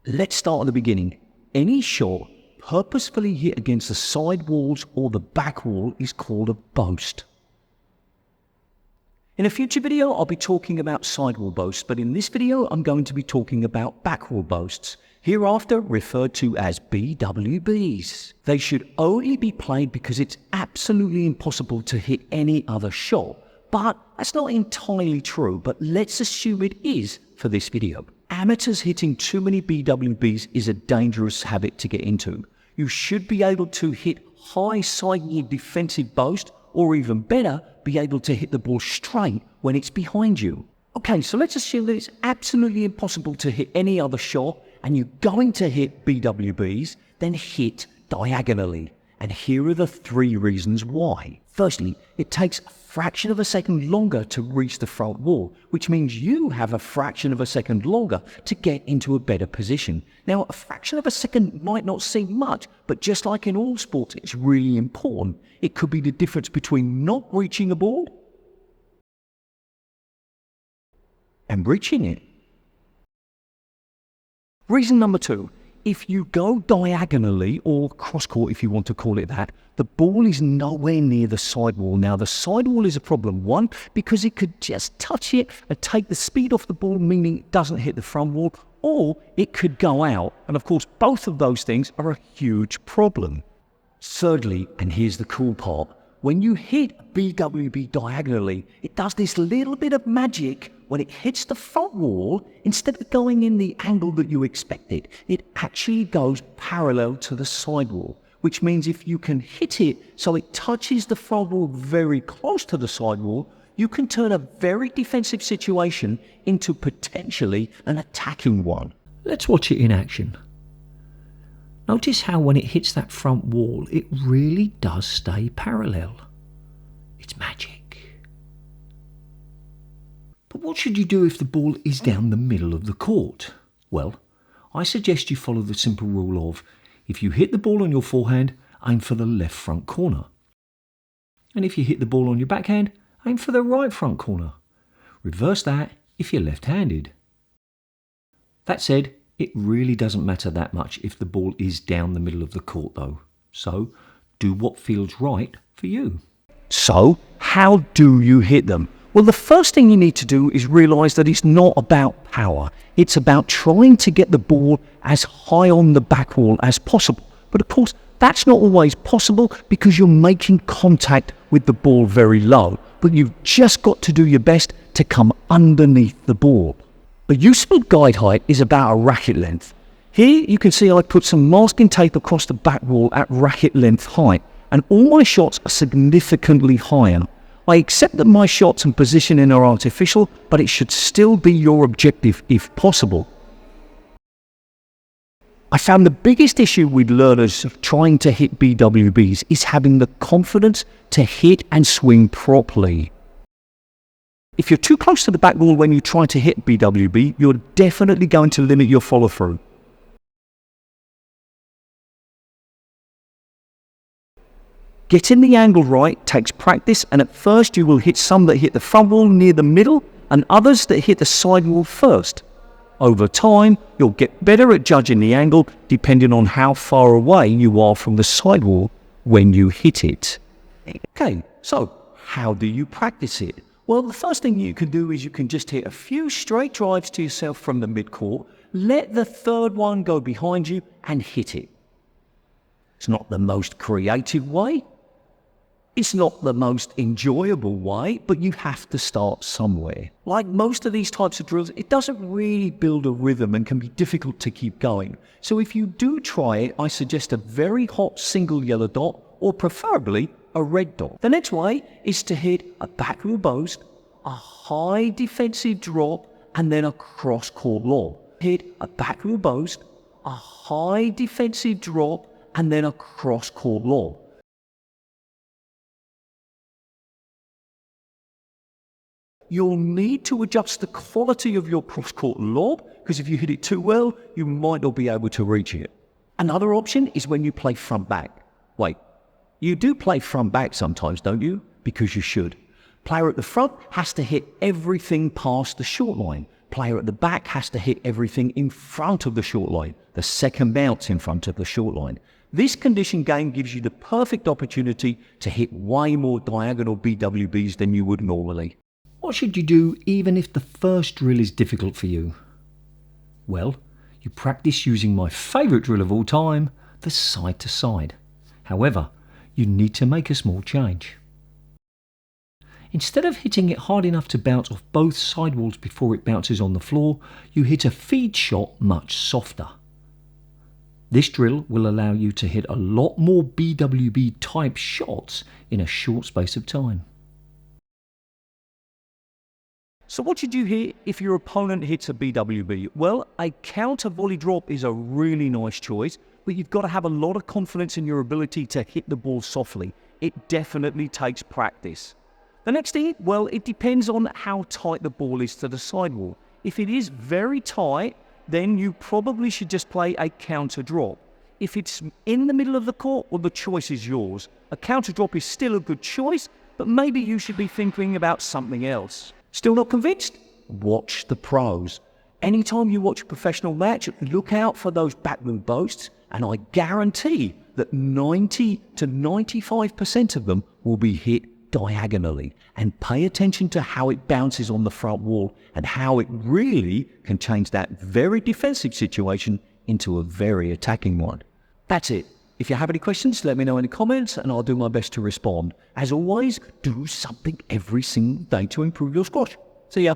Let's start at the beginning. Any shot purposefully hit against the side walls or the back wall is called a boast. In a future video, I'll be talking about sidewall boasts, but in this video, I'm going to be talking about backwall boasts, hereafter referred to as BWBs. They should only be played because it's absolutely impossible to hit any other shot. But that's not entirely true, but let's assume it is for this video. Amateurs hitting too many BWBs is a dangerous habit to get into. You should be able to hit high sidewall defensive boast, or even better, be able to hit the ball straight when it's behind you. Okay, so let's assume that it's absolutely impossible to hit any other shot and you're going to hit BWBs, then hit diagonally. And here are the 3 reasons why. Firstly, it takes a fraction of a second longer to reach the front wall, which means you have a fraction of a second longer to get into a better position. Now, a fraction of a second might not seem much, but just like in all sports, it's really important. It could be the difference between not reaching a ball and reaching it. Reason number 2. If you go diagonally, or cross-court if you want to call it that, the ball is nowhere near the sidewall. Now, the sidewall is a problem, 1, because it could just touch it and take the speed off the ball, meaning it doesn't hit the front wall, or it could go out. And of course, both of those things are a huge problem. Thirdly, and here's the cool part, when you hit a BWB diagonally, it does this little bit of magic. When it hits the front wall, instead of going in the angle that you expected, it actually goes parallel to the side wall, which means if you can hit it so it touches the front wall very close to the side wall, you can turn a very defensive situation into potentially an attacking one. Let's watch it in action. Notice how when it hits that front wall, it really does stay parallel. It's magic. But what should you do if the ball is down the middle of the court? Well, I suggest you follow the simple rule of, if you hit the ball on your forehand, aim for the left front corner. And if you hit the ball on your backhand, aim for the right front corner. Reverse that if you're left-handed. That said, it really doesn't matter that much if the ball is down the middle of the court though. So, do what feels right for you. So, how do you hit them? Well, the first thing you need to do is realise that it's not about power. It's about trying to get the ball as high on the back wall as possible. But of course, that's not always possible because you're making contact with the ball very low. But you've just got to do your best to come underneath the ball. A useful guide height is about a racket length. Here you can see I put some masking tape across the back wall at racket length height, and all my shots are significantly higher. I accept that my shots and positioning are artificial, but it should still be your objective if possible. I found the biggest issue with learners trying to hit BWBs is having the confidence to hit and swing properly. If you're too close to the back wall when you try to hit BWB, you're definitely going to limit your follow-through. Getting the angle right takes practice, and at first you will hit some that hit the front wall near the middle and others that hit the side wall first. Over time, you'll get better at judging the angle depending on how far away you are from the side wall when you hit it. Okay, so how do you practice it? Well, the first thing you can do is you can just hit a few straight drives to yourself from the mid-court, let the third one go behind you and hit it. It's not the most creative way. It's not the most enjoyable way, but you have to start somewhere. Like most of these types of drills, it doesn't really build a rhythm and can be difficult to keep going. So if you do try it, I suggest a very hot single yellow dot, or preferably a red dot. The next way is to hit a backward boast, a high defensive drop, and then a cross-court lob. Hit a backward boast, a high defensive drop, and then a cross-court lob. You'll need to adjust the quality of your cross-court lob, because if you hit it too well, you might not be able to reach it. Another option is when you play front-back. Wait, you do play front-back sometimes, don't you? Because you should. Player at the front has to hit everything past the short line. player at the back has to hit everything in front of the short line, the second bounce in front of the short line. This condition game gives you the perfect opportunity to hit way more diagonal BWBs than you would normally. What should you do even if the first drill is difficult for you? Well, you practice using my favourite drill of all time, the side to side. However, you need to make a small change. Instead of hitting it hard enough to bounce off both sidewalls before it bounces on the floor, you hit a feed shot much softer. This drill will allow you to hit a lot more BWB type shots in a short space of time. So what should you hit if your opponent hits a BWB? Well, a counter volley drop is a really nice choice, but you've got to have a lot of confidence in your ability to hit the ball softly. It definitely takes practice. The next thing, well, it depends on how tight the ball is to the sidewall. If it is very tight, then you probably should just play a counter drop. If it's in the middle of the court, well, the choice is yours. A counter drop is still a good choice, but maybe you should be thinking about something else. Still not convinced? Watch the pros. Anytime you watch a professional match, look out for those backman boasts, and I guarantee that 90 to 95% of them will be hit diagonally. And pay attention to how it bounces on the front wall and how it really can change that very defensive situation into a very attacking one. That's it. If you have any questions, let me know in the comments and I'll do my best to respond. As always, do something every single day to improve your squash. See ya.